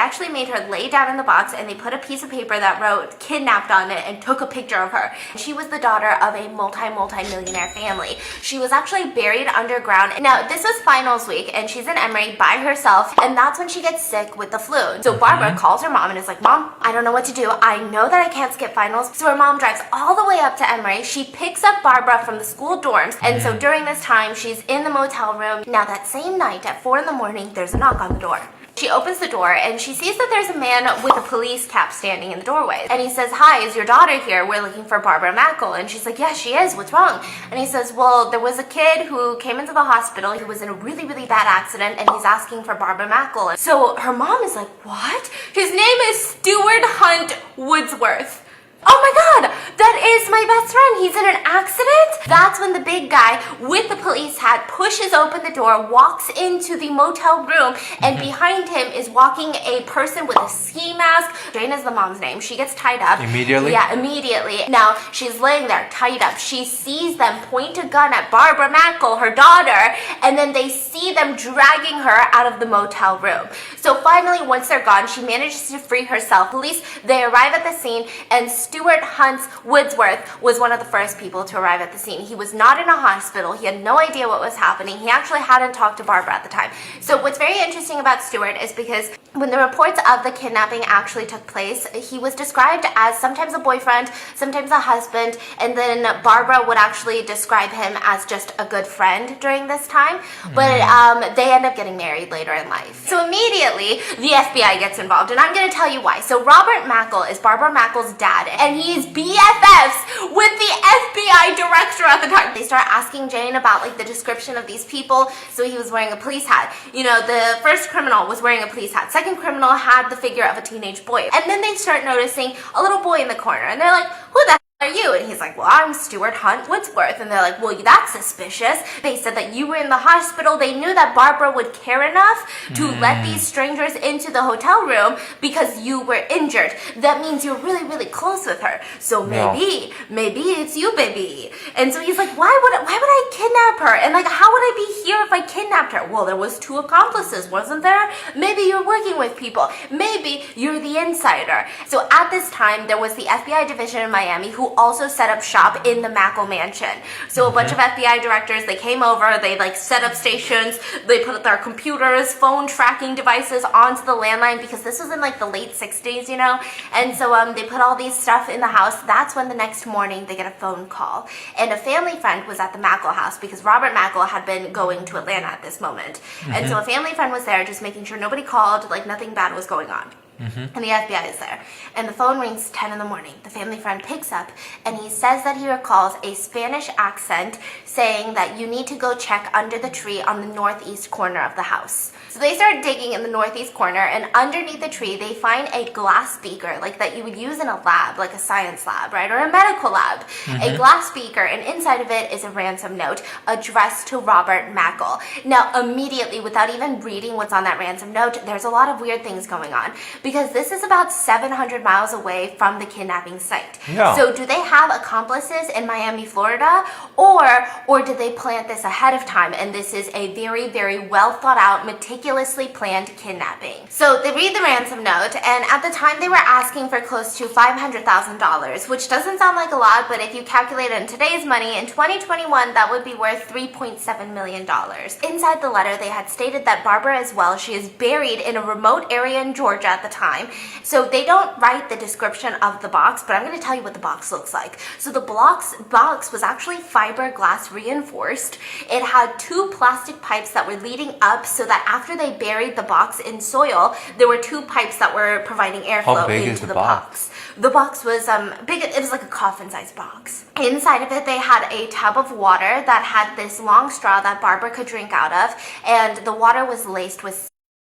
actually made her lay down in the box, and they put a piece of paper that wrote kidnapped on it and took a picture of her. She was the daughter of a multi-millionaire family. She was actually buried underground. Now, this was finals week, and she's in Emory by herself, and that's when she gets sick with the flu. So Barbara calls her mom and is like, Mom, I don't know what to do. I know that I can't skip finals. So her mom drives all the way up to Emory. She picks up Barbara from the school dorms, and so during this time, she's in the motel room. Now, that same night at 4 in the morning, there's a knock on the door. She opens the door and she sees that there's a man with a police cap standing in the doorway. And he says, Hi, is your daughter here? We're looking for Barbara Mackle. And she's like, Yes, she is. What's wrong? And he says, Well, there was a kid who came into the hospital. He was in a really bad accident, and he's asking for Barbara Mackle. So her mom is like, What? His name is Stuart Hunt Woodsworth. Oh my God, that is my best friend. He's in an accident? That's when the big guy with the police hat pushes open the door, walks into the motel room, and behind him is walking a person with a ski mask. Jane is the mom's name. She gets tied up. Immediately? Yeah, immediately. Now, she's laying there tied up. She sees them point a gun at Barbara Mackle, her daughter, and then they see them dragging her out of the motel room. So finally, once they're gone, she manages to free herself. Police, they arrive at the scene, and Stuart Hunt Woodsworth was one of the first people to arrive at the scene. He was not in a hospital. He had no idea what was happening. He actually hadn't talked to Barbara at the time. So what's very interesting about Stuart is because when the reports of the kidnapping actually took place, he was described as sometimes a boyfriend, sometimes a husband, and then Barbara would actually describe him as just a good friend during this time. But they end up getting married later in life. So immediately, the FBI gets involved, and I'm going to tell you why. So Robert Mackle is Barbara Mackle's dad, and he's BFFs with the FBI director at the time. They start asking Jane about like the description of these people. So he was wearing a police hat. You know, the first criminal was wearing a police hat. Second criminal had the figure of a teenage boy. And then they start noticing a little boy in the corner, and they're like, who the are you? And he's like, Well, I'm Stuart Hunt Woodsworth. And they're like, Well, that's suspicious. They said that you were in the hospital. They knew that Barbara would care enough to let these strangers into the hotel room because you were injured. That means you're really close with her. So maybe it's you, baby. And so he's like, why would I kidnap her? And like, how would I be here if I kidnapped her? Well, there was 2 accomplices, wasn't there? Maybe you're working with people. Maybe you're the insider. So at this time, there was the FBI division in Miami who also set up shop in the Mackle mansion. So a bunch of FBI directors, they came over, they like set up stations, they put their computers, phone tracking devices onto the landline because this was in like the late 60s, you know? And so they put all these stuff in the house. That's when the next morning they get a phone call. And a family friend was at the Mackle house because Robert Mackle had been going to Atlanta at this moment. And so a family friend was there just making sure nobody called, like nothing bad was going on. And the FBI is there. And the phone rings 10 in the morning. The family friend picks up and he says that he recalls a Spanish accent saying that you need to go check under the tree on the northeast corner of the house. So they start digging in the northeast corner, and underneath the tree they find a glass beaker like that you would use in a lab, like a science lab, right? Or a medical lab. A glass beaker, and inside of it is a ransom note addressed to Robert Mackle. Now immediately, without even reading what's on that ransom note, there's a lot of weird things going on because this is about 700 miles away from the kidnapping site. So do they have accomplices in Miami, Florida, or did they plant this ahead of time and this is a very well thought out, meticulously planned kidnapping? So they read the ransom note, and at the time they were asking for close to $500,000, which doesn't sound like a lot, but if you calculate it in today's money, in 2021 that would be worth $3.7 million. Inside the letter they had stated that Barbara as well, she is buried in a remote area in Georgia at the time. So they don't write the description of the box, but I'm going to tell you what the box looks like. So the box was actually fiberglass reinforced. It had 2 plastic pipes that were leading up so that after they buried the box in soil, there were 2 pipes that were providing airflow into the box. The box was big. It was like a coffin-sized box. Inside of it, they had a tub of water that had this long straw that Barbara could drink out of, and the water was laced with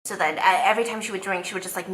so that every time she would drink, she would just like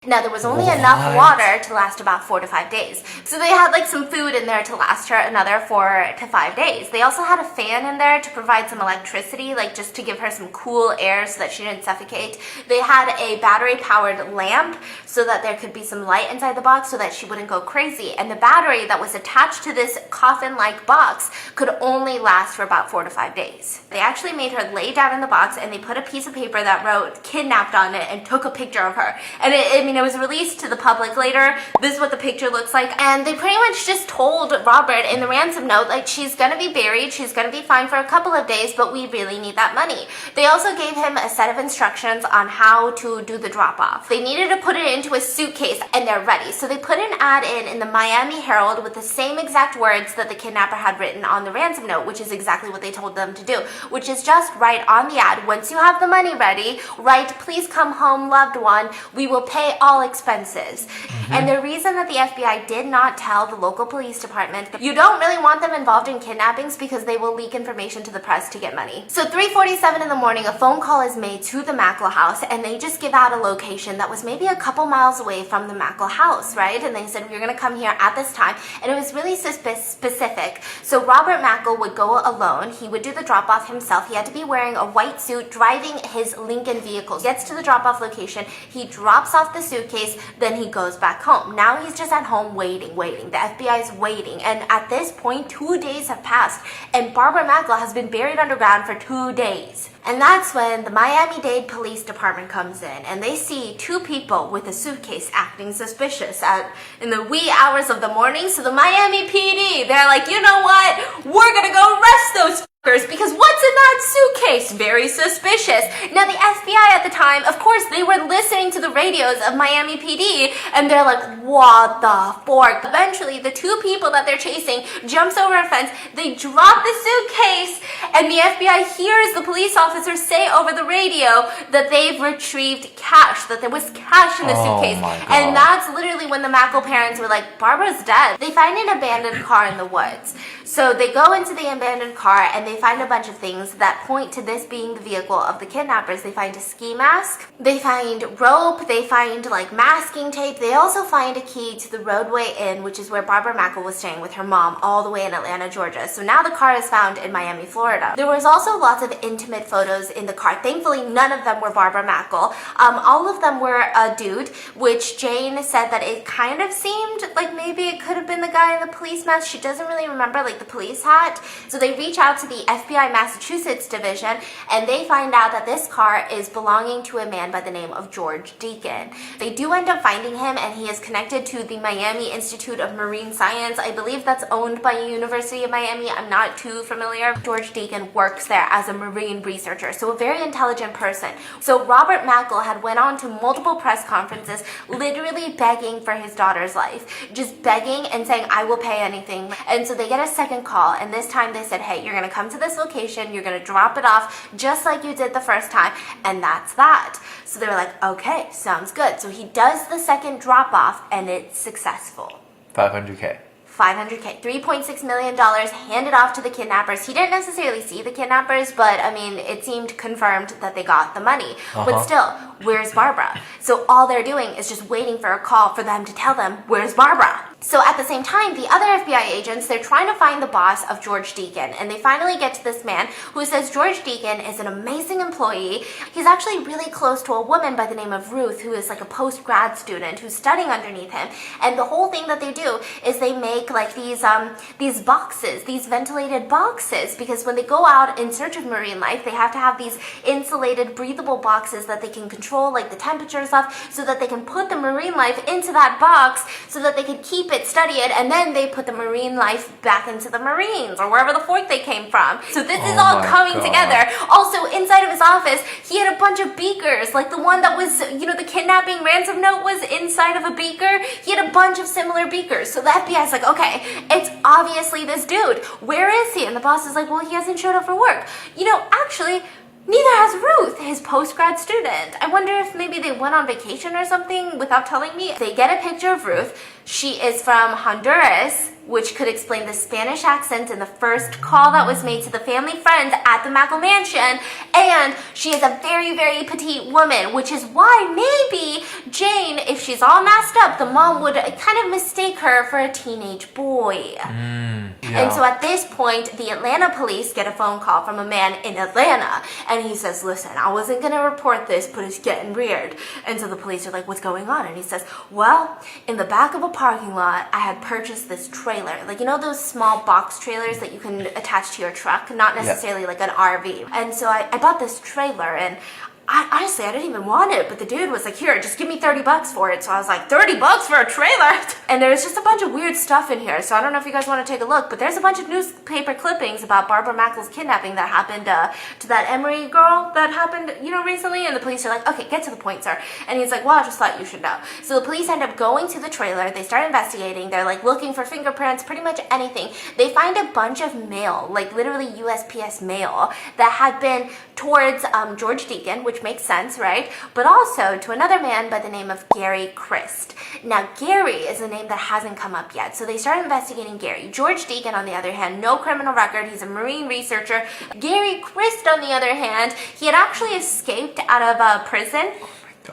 Now, there was only enough water to last about 4 to 5 days. So they had like some food in there to last her another 4 to 5 days. They also had a fan in there to provide some electricity, like just to give her some cool air so that she didn't suffocate. They had a battery-powered lamp so that there could be some light inside the box so that she wouldn't go crazy. And the battery that was attached to this coffin-like box could only last for about 4 to 5 days. They actually made her lay down in the box, and they put a piece of paper that wrote "kidnapped" on it and took a picture of her. And it was released to the public later. This is what the picture looks like. And they pretty much just told Robert in the ransom note, like, she's gonna be buried, she's gonna be fine for a couple of days, but we really need that money. They also gave him a set of instructions on how to do the drop-off. They needed to put it into a suitcase, and they're ready. So they put an ad in the Miami Herald with the same exact words that the kidnapper had written on the ransom note, which is exactly what they told them to do, which is just write on the ad, once you have the money ready, write, "Please come home, loved one. We will pay all expenses." And the reason that the FBI did not tell the local police department, you don't really want them involved in kidnappings because they will leak information to the press to get money. So 3:47 in the morning, a phone call is made to the Mackle house, and they just give out a location that was maybe a couple miles away from the Mackle house, right? And they said, "We're going to come here at this time." And it was really specific. So Robert Mackle would go alone. He would do the drop-off himself. He had to be wearing a white suit, driving his Lincoln vehicle. Gets to the drop-off location. He drops off the suitcase, then he goes back home. Now he's just at home waiting. The FBI is waiting. And at this point, 2 days have passed, and Barbara Mackle has been buried underground for 2 days. And that's when the Miami-Dade Police Department comes in, and they see 2 people with a suitcase acting suspicious in the wee hours of the morning. So the Miami PD, they're like, you know what? We're gonna go arrest those because what's in that suitcase? Very suspicious. Now, the FBI at the time, of course, they were listening to the radios of Miami PD, and they're like, what the fork? Eventually, the 2 people that they're chasing jumps over a fence, they drop the suitcase, and the FBI hears the police officers say over the radio that they've retrieved cash, that there was cash in the suitcase. And that's literally when the Mackle parents were like, Barbara's dead. They find an abandoned car in the woods. So they go into the abandoned car, and they find a bunch of things that point to this being the vehicle of the kidnappers. They find a ski mask, they find rope, they find like masking tape. They also find a key to the Roadway Inn, which is where Barbara Mackle was staying with her mom all the way in Atlanta, Georgia. So now the car is found in Miami, Florida. There was also lots of intimate photos in the car. Thankfully, none of them were Barbara Mackle. All of them were a dude, which Jane said that it kind of seemed like maybe it could have been the guy in the police mask. She doesn't really remember like the police hat. So they reach out to the FBI Massachusetts division, and they find out that this car is belonging to a man by the name of George Deacon. They do end up finding him, and he is connected to the Miami Institute of Marine Science. I believe that's owned by University of Miami. I'm not too familiar. George Deacon works there as a marine researcher, so a very intelligent person. So Robert Mackle had went on to multiple press conferences, literally begging for his daughter's life, just begging and saying, I will pay anything. And so they get a second call, and this time they said, hey, you're going to come to this location, you're going to drop it off just like you did the first time, and that's that. So they were like, okay, sounds good. So he does the second drop off, and it's successful. $500K. $3.6 million handed off to the kidnappers. He didn't necessarily see the kidnappers, but I mean, it seemed confirmed that they got the money. But still, where's Barbara? So all they're doing is just waiting for a call for them to tell them, where's Barbara? So at the same time, the other FBI agents, they're trying to find the boss of George Deacon, and they finally get to this man who says George Deacon is an amazing employee. He's actually really close to a woman by the name of Ruth, who is like a post-grad student who's studying underneath him. And the whole thing that they do is they make like these boxes, these ventilated boxes, because when they go out in search of marine life, they have to have these insulated, breathable boxes that they can control like the temperatures of, so that they can put the marine life into that box so that they can keep it, study it, and then they put the marine life back into the Marines or wherever the fork they came from. So this is all coming together. Also, inside of his office, he had a bunch of beakers, like the one that was, the kidnapping ransom note was inside of a beaker. He had a bunch of similar beakers. So the FBI's like, okay, it's obviously this dude. Where is he? And the boss is like, well, he hasn't showed up for work. Actually, neither has Ruth, his post-grad student. I wonder if maybe they went on vacation or something without telling me. They get a picture of Ruth. She is from Honduras, which could explain the Spanish accent in the first call that was made to the family friends at the Mackle mansion. And she is a very, very petite woman, which is why maybe Jane, if she's all messed up, the mom would kind of mistake her for a teenage boy. And so at this point, the Atlanta police get a phone call from a man in Atlanta, and he says, listen, I wasn't going to report this, but it's getting weird. And so the police are like, what's going on? And he says, well, in the back of a parking lot, I had purchased this trailer. Like, you know those small box trailers that you can attach to your truck? Not necessarily like an RV. And so I bought this trailer, and honestly, I didn't even want it, but the dude was like, here, just give me $30 for it. So I was like, $30 for a trailer? And there's just a bunch of weird stuff in here. So I don't know if you guys want to take a look, but there's a bunch of newspaper clippings about Barbara Mackel's kidnapping that happened to that Emory girl that happened, you know, recently. And the police are like, okay, get to the point, sir. And he's like, well, I just thought you should know. So the police end up going to the trailer. They start investigating. They're like looking for fingerprints, pretty much anything. They find a bunch of mail, like literally USPS mail that had been towards George Deacon, which makes sense, right? But also to another man by the name of Gary Christ. Now, Gary is a name that hasn't come up yet, so they start investigating Gary. George Deacon, on the other hand, no criminal record. He's a marine researcher. Gary Christ, on the other hand, he had actually escaped out of prison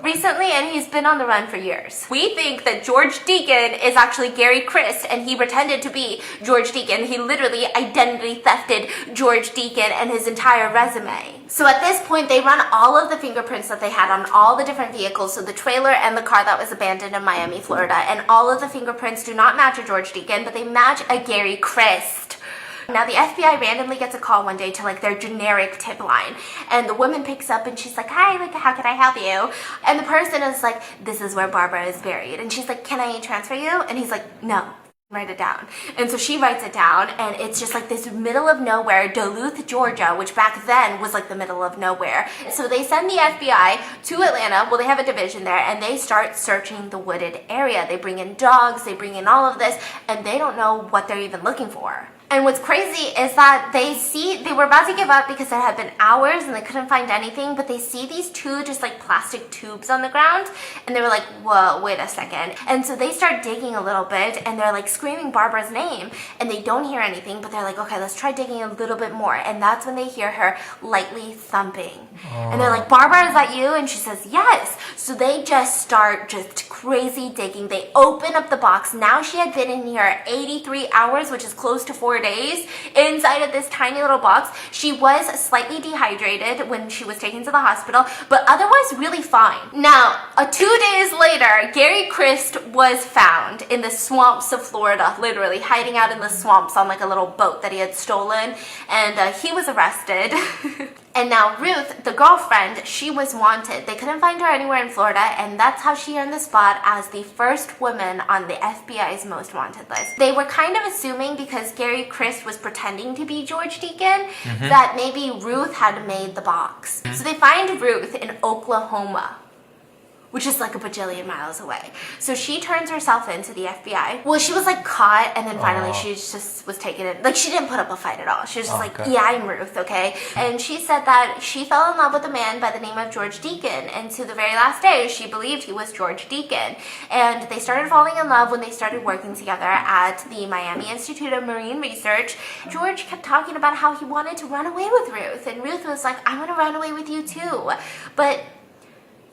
recently, and he's been on the run for years. We think that George Deacon is actually Gary Christ, and he pretended to be George Deacon. He literally identity thefted George Deacon and his entire resume. So at this point, they run all of the fingerprints that they had on all the different vehicles, so the trailer and the car that was abandoned in Miami, Florida, and all of the fingerprints do not match a George Deacon, but they match a Gary Christ. Now, the FBI randomly gets a call one day to like their generic tip line, and the woman picks up and she's like, hi, like, how can I help you? And the person is like, this is where Barbara is buried. And she's like, can I transfer you? And he's like, no, write it down. And so she writes it down, and it's just like this middle of nowhere, Duluth, Georgia, which back then was like the middle of nowhere. So they send the FBI to Atlanta. Well, they have a division there, and they start searching the wooded area. They bring in dogs, they bring in all of this, and they don't know what they're even looking for. And what's crazy is that they were about to give up because it had been hours and they couldn't find anything, but they see these two just like plastic tubes on the ground, and they were like, whoa, wait a second. And so they start digging a little bit, and they're like screaming Barbara's name, and they don't hear anything, but they're like, okay, let's try digging a little bit more. And that's when they hear her lightly thumping. And they're like, Barbara, is that you? And she says, yes. So they just start just crazy digging. They open up the box. Now she had been in here 83 hours, which is close to 4 days inside of this tiny little box. She was slightly dehydrated when she was taken to the hospital, but otherwise really fine. Now, 2 days later, Gary Christ was found in the swamps of Florida, literally hiding out in the swamps on like a little boat that he had stolen, and he was arrested. And now Ruth, the girlfriend, she was wanted. They couldn't find her anywhere in Florida, and that's how she earned the spot as the first woman on the FBI's most wanted list. They were kind of assuming, because Gary Christ was pretending to be George Deacon, that maybe Ruth had made the box. So they find Ruth in Oklahoma, which is like a bajillion miles away. So she turns herself in to the FBI. Well, she was like caught, and then finally she just was taken in. Like, she didn't put up a fight at all. She was just like, yeah, I'm Ruth, okay? And she said that she fell in love with a man by the name of George Deacon, and to the very last day, she believed he was George Deacon. And they started falling in love when they started working together at the Miami Institute of Marine Research. George kept talking about how he wanted to run away with Ruth, and Ruth was like, I want to run away with you too. But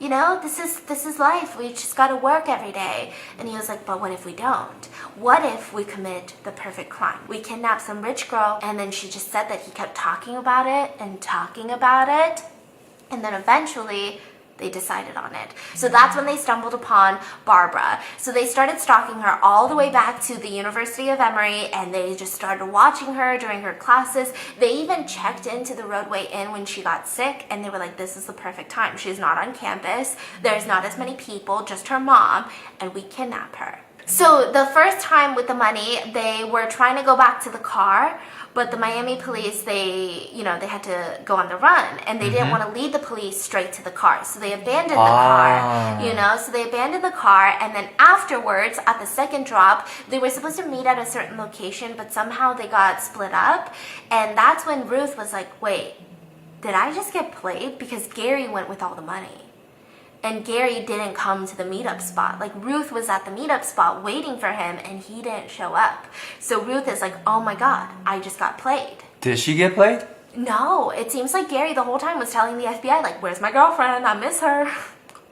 you know, this is life. We just gotta work every day. And he was like, but what if we don't? What if we commit the perfect crime? We kidnap some rich girl, and then she just said that he kept talking about it and talking about it, and then eventually they decided on it. So that's when they stumbled upon Barbara. So they started stalking her all the way back to the University of Emory, and they just started watching her during her classes. They even checked into the Roadway Inn when she got sick, and they were like, this is the perfect time. She's not on campus. There's not as many people, just her mom, and we kidnap her. So the first time with the money, they were trying to go back to the car, but the Miami police, they had to go on the run, and they didn't want to lead the police straight to the car. So they abandoned the car, so they abandoned the car, and then afterwards, at the second drop, they were supposed to meet at a certain location, but somehow they got split up, and that's when Ruth was like, wait, did I just get played? Because Gary went with all the money. And Gary didn't come to the meetup spot. Like, Ruth was at the meetup spot waiting for him, and he didn't show up. So Ruth is like, oh my God, I just got played. Did she get played? No, it seems like Gary the whole time was telling the FBI, like, where's my girlfriend? I miss her.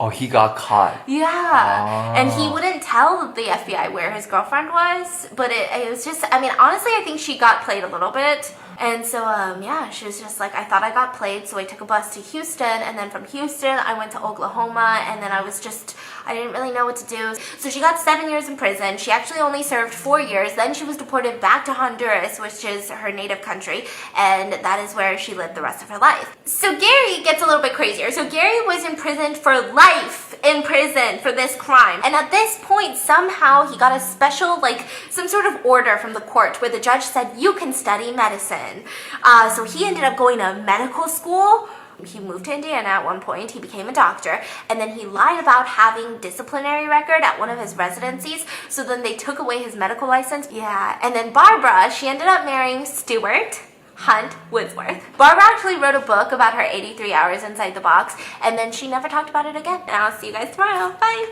Oh, he got caught. Yeah. And he wouldn't tell the FBI where his girlfriend was, but it was just, I mean, honestly, I think she got played a little bit. And so, yeah, she was just like, I thought I got played, so I took a bus to Houston, and then from Houston, I went to Oklahoma, and then I didn't really know what to do. So she got 7 years in prison. She actually only served 4 years. Then she was deported back to Honduras, which is her native country, and that is where she lived the rest of her life. So Gary gets a little bit crazier. So Gary was imprisoned for life in prison for this crime. And at this point, somehow he got a special, like, some sort of order from the court where the judge said, you can study medicine. So he ended up going to medical school. He moved to Indiana at one point. He became a doctor, and then he lied about having disciplinary record at one of his residencies. So then they took away his medical license. Yeah, and then Barbara, she ended up marrying Stuart Hunt Woodsworth. Barbara actually wrote a book about her 83 hours inside the box, and then she never talked about it again. And I'll see you guys tomorrow. Bye.